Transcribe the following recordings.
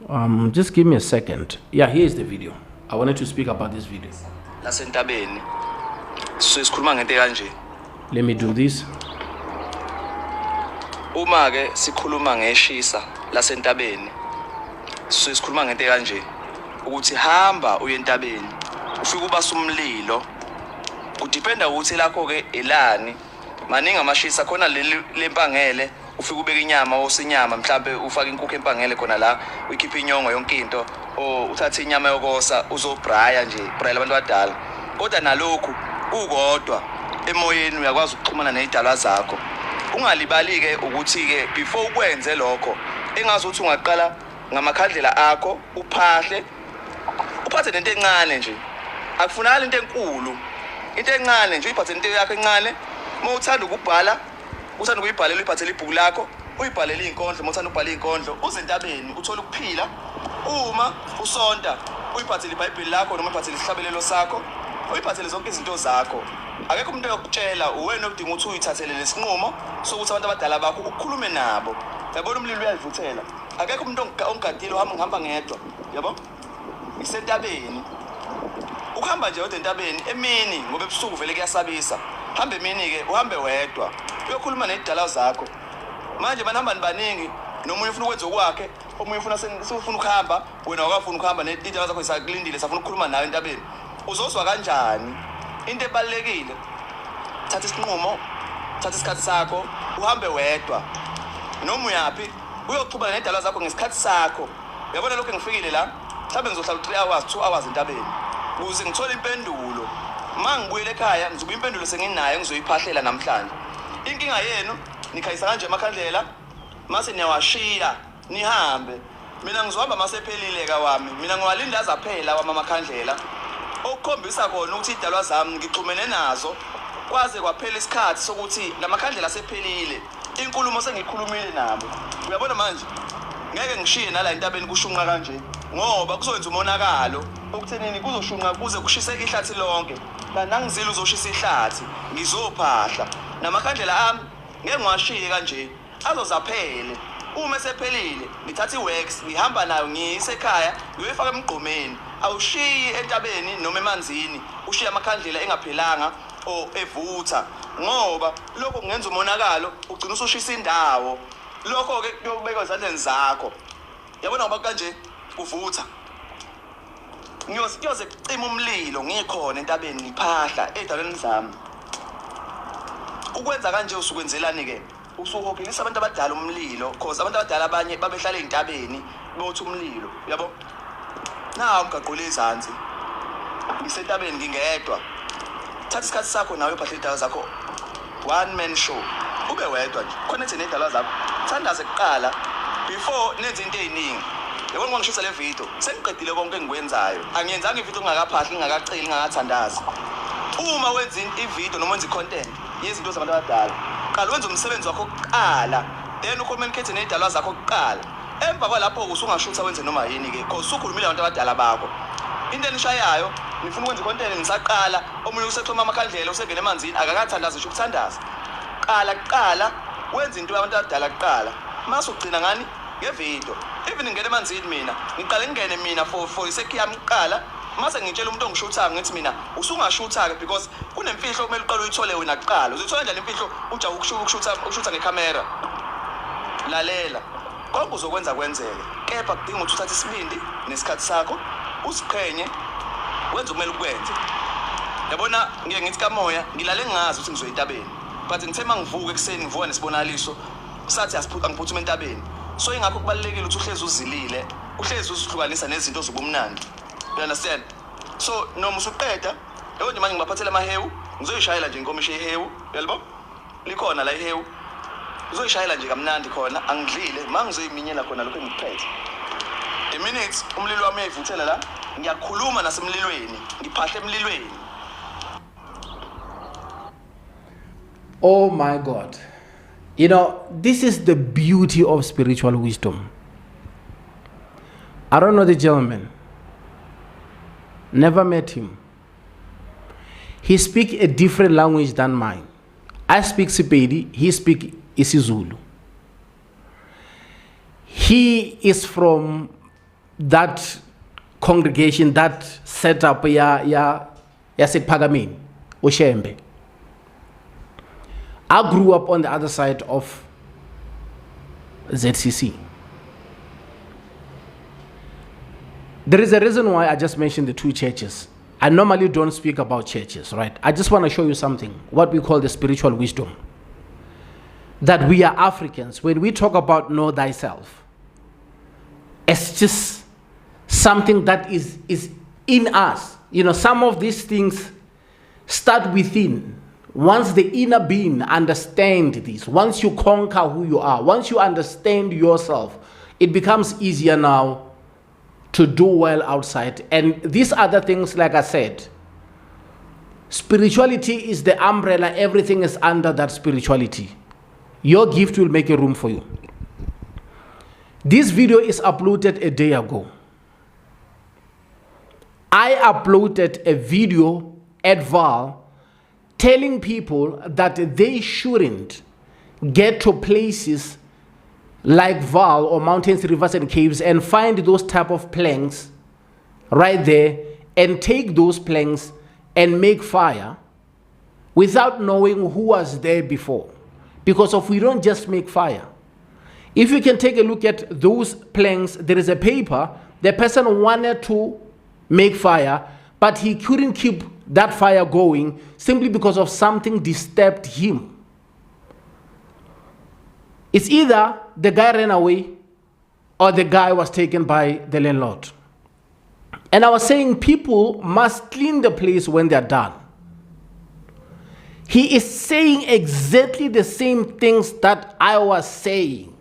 Just give me a second. Yeah, here is the video. I wanted to speak about this video. Lasentabeni sikhuluma ngento kanje. Let me do this. Uma ke sikhuluma ngeshisa lasentabeni sikhuluma ngento kanje ukuthi hamba uye entabeni ufike ubasa umlilo kudependa ukuthi lakho ke elani maningi amashisa khona lempangele ufike ubeka inyama osinyama mhlambe ufaka inkukhu empangele khona la uyikhipha inyongo yonke into uthatha inyama yokosa uzobraya nje braya abantu abadala kodwa nalokhu ukodwa emoyeni uyakwazi ukuxhumana nezidalwa zakho ungalibali ke ukuthi ke before ukwenze lokho engazi ukuthi ungaqala ngamakhandlela akho uphahle uphathe nento encane nje akufunakala into enkulu into encane nje uyiphathe into yakho encane uma uthanda ukubhala uthanda ukuyibhalela uyiphathele ibhuku lakho uyibhalele inkondlo uma uthanda ukubhala inkondlo uze entabeni uthola ukuphila uma usonta uyiphathele iBhayibheli lakho noma uyiphathele isihlabelelo sakho uyiphathele zonke izinto zakho akekho umuntu oyokutshela uwena odinga ukuthi uyithathele lesinqumo sokuthi abantu abadala bakho ukukhulume nabo yabona umlilo uyayivuthela akekho umuntu ongadile uhamba ngedwa yabo isentabeni ukuhamba nje entabeni emini ngoba ebusuku vele kuyasabisa hamba emini ke uhambe wedwa uyokhuluma nezidala zakho manje banihamba nibaningi nomunye ufuna ukwenza okwakhe omunye ufuna sifuna ukuhamba wena awakafuna ukuhamba nezidala zakho isakulindile safuna ukukhuluma nawe entabeni uzozwa kanjani into ebalekile thatha isinqumo thatha isikhathi sakho uhambe wedwa noma uyapi uyoxhumana nezidala zakho ngesikhathi sakho yabona lokho ngifikile la mhlawumbe ngizohlala 3 hours 2 hours entabeni ukuze ngithole impendulo mangibuyele ekhaya ngizoba impendulo senginayo ngizoyiphahlela namhlanje inkinga yenu nikhayisa kanje emakhandlela mase niyawashiya nihambe mina ngizohamba masephelile kawami mina ngiwalinda azaphela wama makhandlela okukhombisa khona ukuthi idalwa zami ngixhumene nazo kwaze kwaphela isikhathi sokuthi lamakhandlela asephelile inkulumo sengikhulumile nabo uyabona manje ngeke ngishiye nala entabeni kushunqa kanje ngoba kuzokwenza umonakalo okuthenini kuzoshunqa kuze kushiseke ihlathi lonke kanti nangizile uzoshisa ihlathi ngizophahla namakhandlela ami ngeke ngiwashiye kanje azozaphele uma esephelile ngithatha iwax ngihamba nayo ngiyise ekhaya ngiyoyifaka emgqomeni awushiyi entabeni noma emanzini ushiya amakhandlela engaphelanga o evutha ngoba lokho kungenza umonakalo ugcina usushisa indawo lokho ke kuyobeka ezandleni zakho yabona ngoba kanje uvutha ngiyoze kucima umlilo ngikhona entabeni ngiphahla edalweni zami ukwenza kanje usukwenzelani ke usuhogelisa abantu abadala umlilo because abantu abadala abanye babehlala entabeni bothi umlilo yabo nawo ngaqola izansi ngisentabeni ngingedwa thatha isikhathi sakho nawe uphahle idala zakho one man show ube wedwa nje connect nedala zakho thandaze kuqala before nenze into eziningi yabona ngishisa le video sengiqedile konke engikwenzayo angiyenzanga ivideo ngingakaphahli ngingakaceli ngingakathandazi uma wenza ivideo noma wenza icontent yezinto zabantu abadala qala wenza umsebenzi wakho kuqala then ucommunicate nedala zakho kuqala emva kwalapho usungashutha wenze noma yini ke because ukhulumile abantu abadala bakho into enishayayo ngifuna ukwenza icontent ngisaqala omunye usexhoma amakhandlela usengena emanzini akakathandazi nje ukuthandaza qala wenza into yabantu abadala kuqala mase ugcina ngani ngevideo even ngene emanzini mina ngiqale ngene mina for iseki yami kuqala mase ngitshela umuntu ongishuthayo ngithi mina usungashutha ke because kunemfihlo kumele uqale uyithole wena kuqala uzithola njani imfihlo uja ukushutha ngecamera lalela konke uzokwenza kwenzeke kepha kudinga ukuthi uthathe isibindi nesikhathi sakho usiqhenye wenza kumele ukwenze yabona ngeke ngithi kamoya ngilale ngazi ukuthi ngizoyitabeni but ngithe mangivuka ekseni ngivuka nesibonaliso sathi angiphuthume entabeni so ingakho kubalekile ukuthi uhlezi uzilile uhlezi uzihlukanisa nezinto zobumnandi you understand so noma usuqeda yebo nje manje ngibaphathela amahewu ngizoyishayela nje inkomisho yehewu yalbo likhona la ihewu uzoyishayela nje kamnandi khona angidlile mangizoyiminyela khona lokho engikuphethe a minute umlilo wami uyayivuthela la ngiyakhuluma nasemlilweni ngiphahle emlilweni. Oh my God. You know, this is the beauty of spiritual wisdom. I don't know the gentleman. Never met him. He speaks a different language than mine. I speak Sepedi, he speaks isiZulu. He is from that congregation, that setup ya Sekphakameni, Ushembe. I grew up on the other side of ZCC. There is a reason why I just mentioned the two churches. I normally don't speak about churches, right? I just want to show you something, what we call the spiritual wisdom. That we are Africans, when we talk about know thyself, it's just something that is in us. You know, some of these things start within. Once the inner being understands this, once you conquer who you are, once you understand yourself, it becomes easier now to do well outside. And these other things, like I said, spirituality is the umbrella. Everything is under that spirituality. Your gift will make a room for you. This video is uploaded a day ago. I uploaded a video at Val telling people that they shouldn't get to places like Val or mountains, rivers, and caves and find those type of planks right there and take those planks and make fire without knowing who was there before. Because if we don't just make fire, if you can take a look at those planks, there is a paper, the person wanted to make fire, but he couldn't keep that fire going simply because of something disturbed him. It's either the guy ran away or the guy was taken by the landlord. And I was saying people must clean the place when they're done. He is saying exactly the same things that I was saying.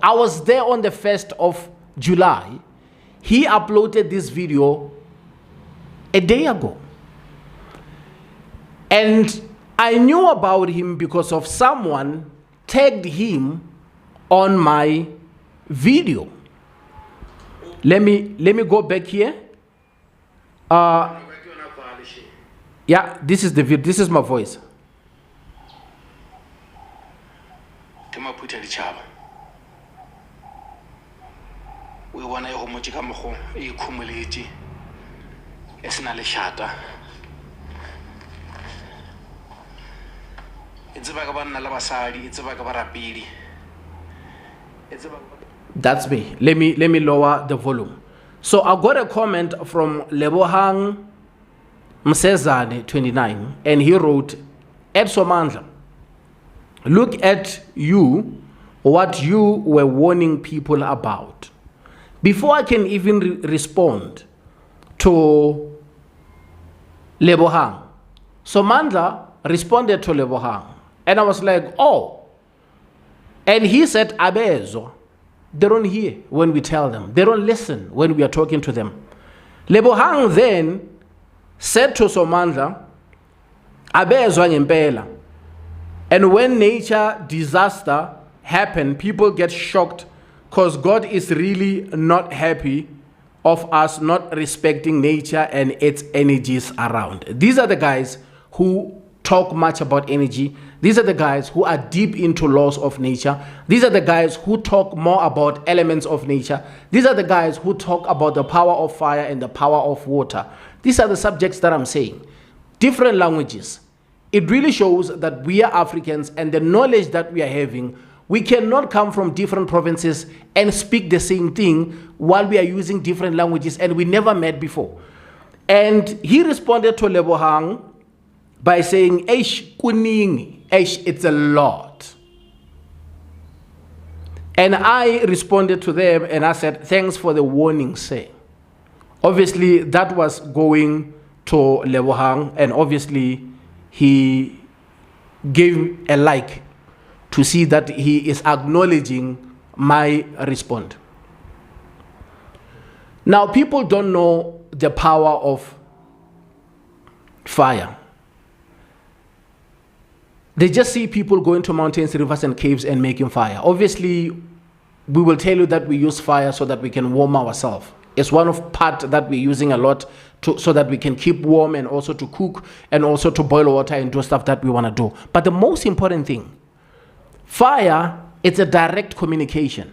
I was there on the 1st of July. He uploaded this video a day ago. And I knew about him because of someone tagged him on my video. Let me go back here. Yeah, this is the video. This is my voice. We want to go to the community. It's not a shatter. It's about Nalabasari, it's about Rapidi. That's me. Let me lower the volume. So I got a comment from Lebohang Msezane 29, and he wrote, Edso Mandla, look at you, what you were warning people about. Before I can even respond to Lebohang, so Mandla responded to Lebohang, and I was like, oh. And he said, Abezo. They don't hear when we tell them. They don't listen when we are talking to them. Lebohang then said to Somandla, Abezo ngempela. And when nature disaster happen, people get shocked because God is really not happy of us not respecting nature and its energies around. These are the guys who talk much about energy. These are the guys who are deep into laws of nature. These are the guys who talk more about elements of nature. These are the guys who talk about the power of fire and the power of water. These are the subjects that I'm saying. Different languages. It really shows that we are Africans, and the knowledge that we are having, we cannot come from different provinces and speak the same thing while we are using different languages and we never met before. And he responded to Lebohang by saying, Eish kuningi, Eish, it's a lot. And I responded to them and I said, thanks for the warning, say. Obviously, that was going to Lebohang, and obviously he gave a like to see that he is acknowledging my response. Now, people don't know the power of fire. They just see people going to mountains, rivers, and caves and making fire. Obviously, we will tell you that we use fire so that we can warm ourselves. It's one of part that we're using a lot so that we can keep warm, and also to cook, and also to boil water and do stuff that we want to do. But the most important thing, fire, it's a direct communication.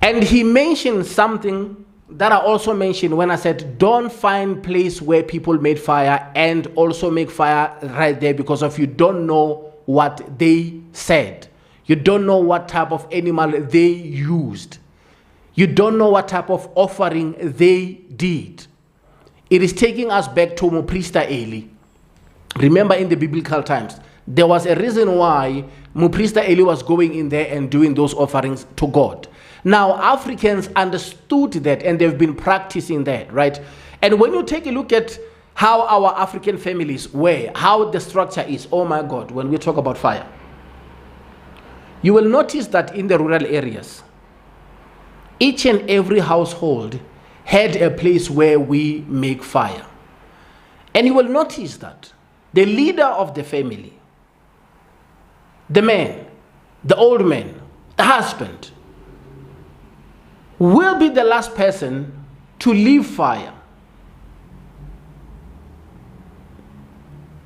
And he mentioned something that I also mentioned when I said, don't find place where people made fire and also make fire right there, because of you don't know what they said. You don't know what type of animal they used. You don't know what type of offering they did. It is taking us back to Muprista Eli. Remember, in the biblical times, there was a reason why Muprista Eli was going in there and doing those offerings to God. Now, Africans understood that and they've been practicing that, right? And when you take a look at how our African families were, how the structure is, oh my God, when we talk about fire, you will notice that in the rural areas, each and every household had a place where we make fire. And you will notice that the leader of the family, the man, the old man, the husband, will be the last person to leave fire.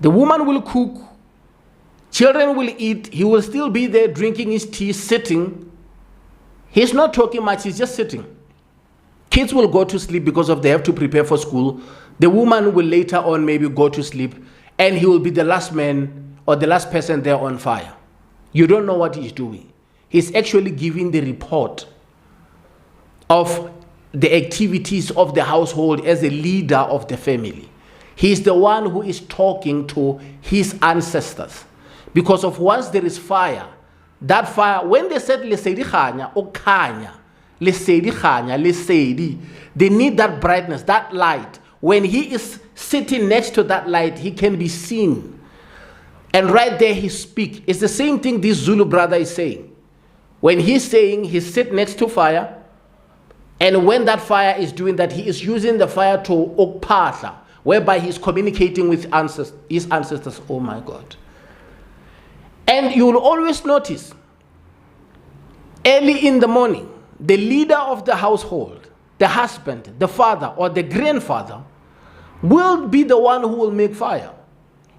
The woman will cook, children will eat, he will still be there drinking his tea, sitting. He's not talking much, he's just sitting. Kids will go to sleep because of they have to prepare for school. The woman will later on maybe go to sleep, and he will be the last man or the last person there on fire. You don't know what he's doing. He's actually giving the report of the activities of the household as a leader of the family. He's the one who is talking to his ancestors. Because of once there is fire, that fire, when they said lesedi khanya o khanya, lesedi khanya, lesedi, they need that brightness, that light. When he is sitting next to that light, he can be seen. And right there he speaks. It's the same thing this Zulu brother is saying. When he's saying he sit next to fire, and when that fire is doing that, he is using the fire to okpahla, whereby he's communicating with his ancestors. Oh my God. And you will always notice, early in the morning, the leader of the household, the husband, the father, or the grandfather, will be the one who will make fire.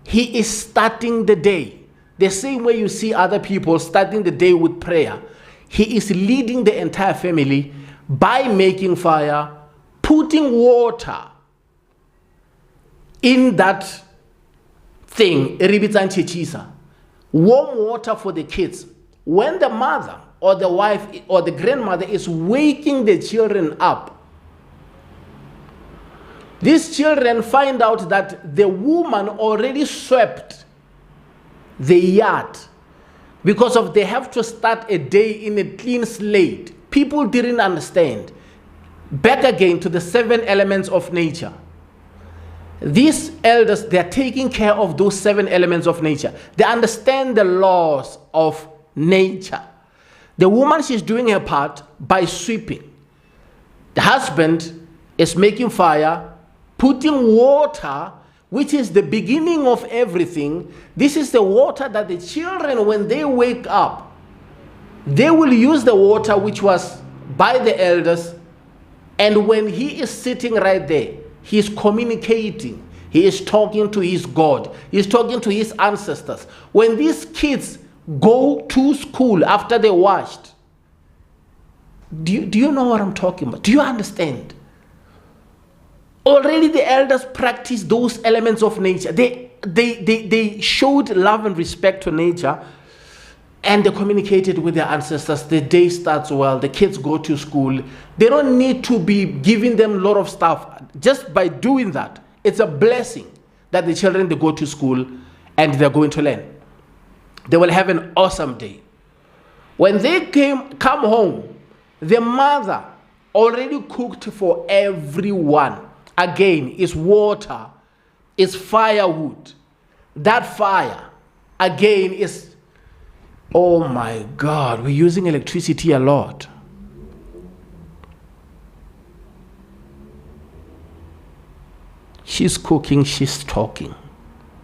He is starting the day. The same way you see other people starting the day with prayer. He is leading the entire family by making fire, putting water in that thing, warm water for the kids. When the mother or the wife or the grandmother is waking the children up, these children find out that the woman already swept the yard, because of they have to start a day in a clean slate. People didn't understand. Back again to the 7 elements of nature. These elders, they are taking care of those 7 elements of nature. They understand the laws of nature. The woman, she's doing her part by sweeping. The husband is making fire, putting water, which is the beginning of everything. This is the water that the children, when they wake up, they will use the water which was by the elders. And when he is sitting right there, he is communicating. He is talking to his God. He is talking to his ancestors. When these kids go to school after they washed, do you know what I'm talking about? Do you understand? Already the elders practiced those elements of nature. They showed love and respect to nature, and they communicated with their ancestors. The day starts well. The kids go to school. They don't need to be giving them a lot of stuff. Just by doing that, it's a blessing that the children, they go to school and they're going to learn. They will have an awesome day. When they come home, the mother already cooked for everyone. Again, it's water, it's firewood. That fire, again, is, oh my God, we're using electricity a lot. She's cooking, she's talking.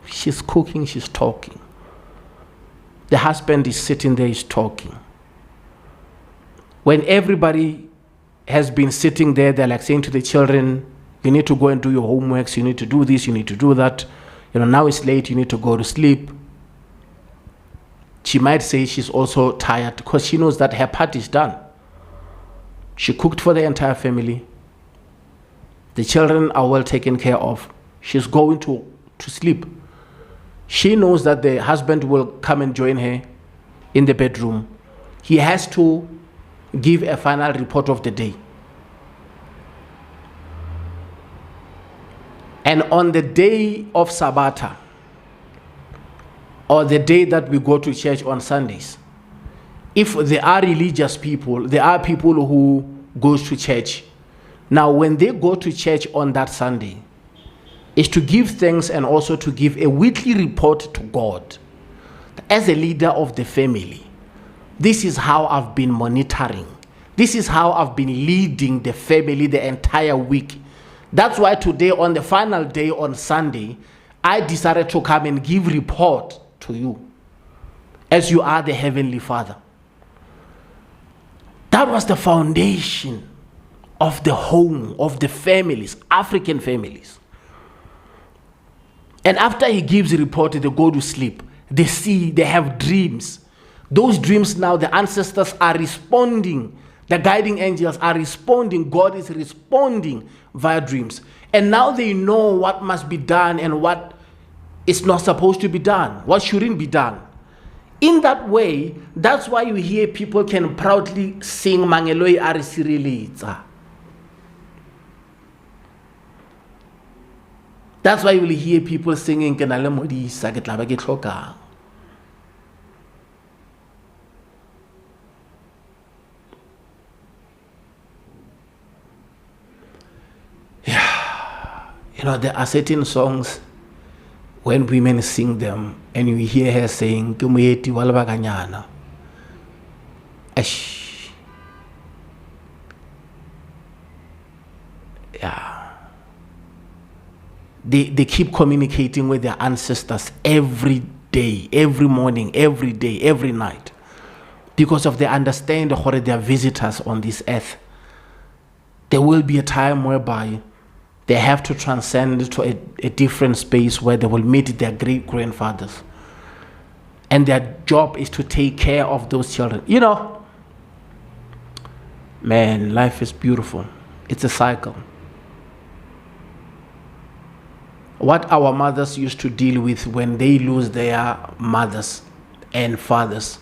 She's cooking, she's talking. The husband is sitting there, he's talking. When everybody has been sitting there, they're like saying to the children, you need to go and do your homeworks, you need to do this, you need to do that. Now it's late, you need to go to sleep. She might say she's also tired because she knows that her part is done. She cooked for the entire family. The children are well taken care of. She's going to sleep. She knows that the husband will come and join her in the bedroom. He has to give a final report of the day. And on the day of Sabbath, or the day that we go to church on Sundays, if there are religious people, there are people who goes to church. Now, when they go to church on that Sunday, is to give thanks and also to give a weekly report to God. As a leader of the family, this is how I've been monitoring. This is how I've been leading the family the entire week. That's why today, on the final day on Sunday, I decided to come and give report to you, as you are the Heavenly Father. That was the foundation of the home, of the families, African families. And after he gives a report, they go to sleep. They see, they have dreams. Those dreams now, the ancestors are responding. The guiding angels are responding. God is responding via dreams. And now they know what must be done and what is not supposed to be done, what shouldn't be done. In that way, that's why you hear people can proudly sing Mangeloi a re sireletsa. That's why you will hear people singing Ke na le Modisa, ke tla ba ke tlhokang. Yeah. You know, there are certain songs when women sing them and you hear her saying, Ke moeti wa lebakanyana. Ash. Yeah. They keep communicating with their ancestors every day, every morning, every day, every night, because of the understanding that they are visitors on this earth. There will be a time whereby they have to transcend to a different space where they will meet their great-grandfathers. And their job is to take care of those children. You know, man, life is beautiful. It's a cycle. What our mothers used to deal with when they lose their mothers and fathers.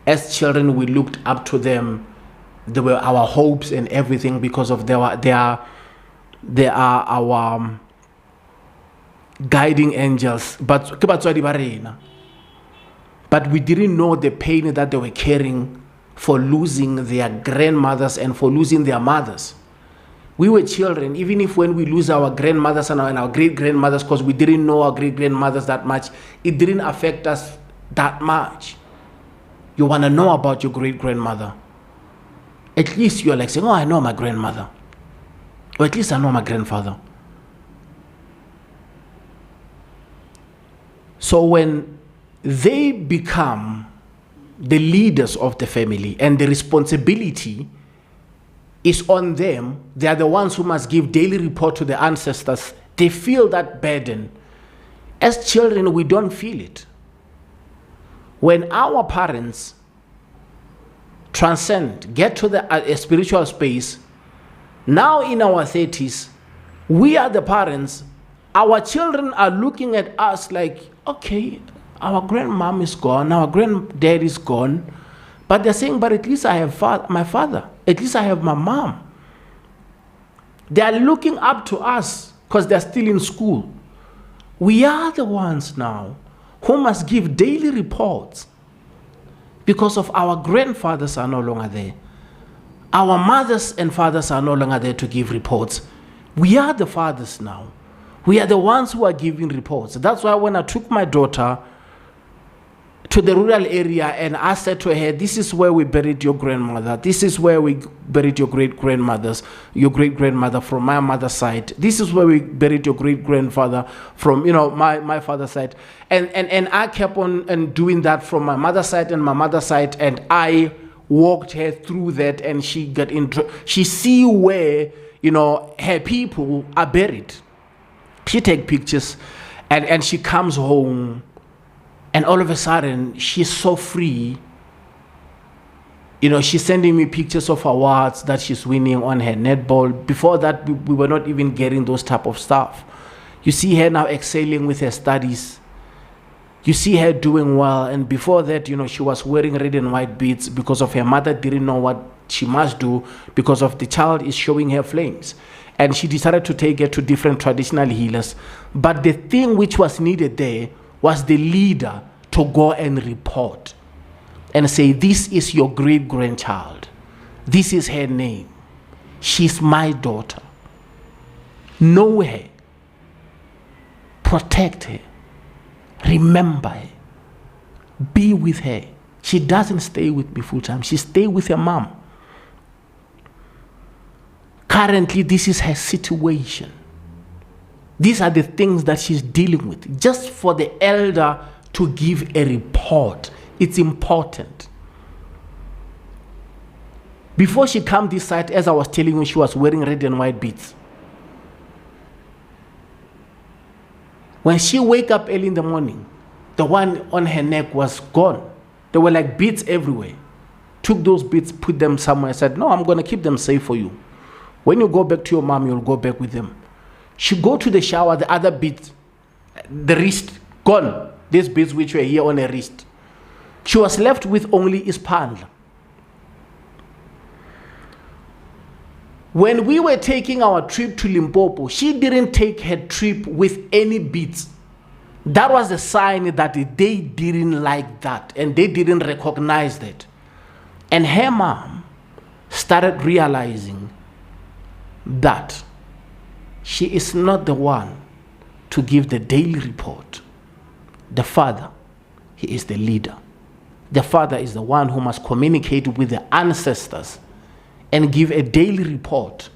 As children, we looked up to them. They were our hopes and everything because of they are our guiding angels. But we didn't know the pain that they were carrying for losing their grandmothers and for losing their mothers. We were children, even if when we lose our grandmothers and our great-grandmothers, because we didn't know our great-grandmothers that much, it didn't affect us that much. You want to know about your great-grandmother. At least you're like saying, oh, I know my grandmother. Or at least I know my grandfather. So when they become the leaders of the family and the responsibility is on them, they are the ones who must give daily report to the ancestors. They feel that burden. As children, we don't feel it. When our parents transcend, get to a spiritual space, now in our 30s, we are the parents. Our children are looking at us like, okay, our grandmom is gone, our granddad is gone, but they're saying, but at least I have my father. At least I have my mom. They are looking up to us because they're still in school. We are the ones now who must give daily reports because of our grandfathers are no longer there. Our mothers and fathers are no longer there to give reports. We are the fathers now. We are the ones who are giving reports. That's why when I took my daughter to the rural area and I said to her, this is where we buried your grandmother. This is where we buried your great-grandmother from my mother's side. This is where we buried your great-grandfather from, my father's side. And I kept on doing that from my mother's side and my mother's side, and I walked her through that, and she see where, her people are buried. She take pictures and she comes home. And all of a sudden, she's so free, She's sending me pictures of awards that she's winning on her netball. Before that, we were not even getting those type of stuff. You see her now excelling with her studies. You see her doing well. And before that, she was wearing red and white beads because of her mother didn't know what she must do because of the child is showing her flames. And she decided to take her to different traditional healers. But the thing which was needed there was the leader to go and report and say, this is your great-grandchild. This is her name. She's my daughter. Know her. Protect her. Remember her. Be with her. She doesn't stay with me full time. She stays with her mom. Currently, this is her situation. These are the things that she's dealing with. Just for the elder to give a report, it's important. Before she came this side, as I was telling you, she was wearing red and white beads. When she wake up early in the morning, the one on her neck was gone. There were like beads everywhere. Took those beads, put them somewhere, said, no, I'm going to keep them safe for you. When you go back to your mom, you'll go back with them. She go to the shower, the other beads, the wrist, gone. These beads which were here on her wrist. She was left with only ispandla. When we were taking our trip to Limpopo, she didn't take her trip with any beads. That was a sign that they didn't like that and they didn't recognize that. And her mom started realizing that she is not the one to give the daily report. The father, he is the leader. The father is the one who must communicate with the ancestors and give a daily report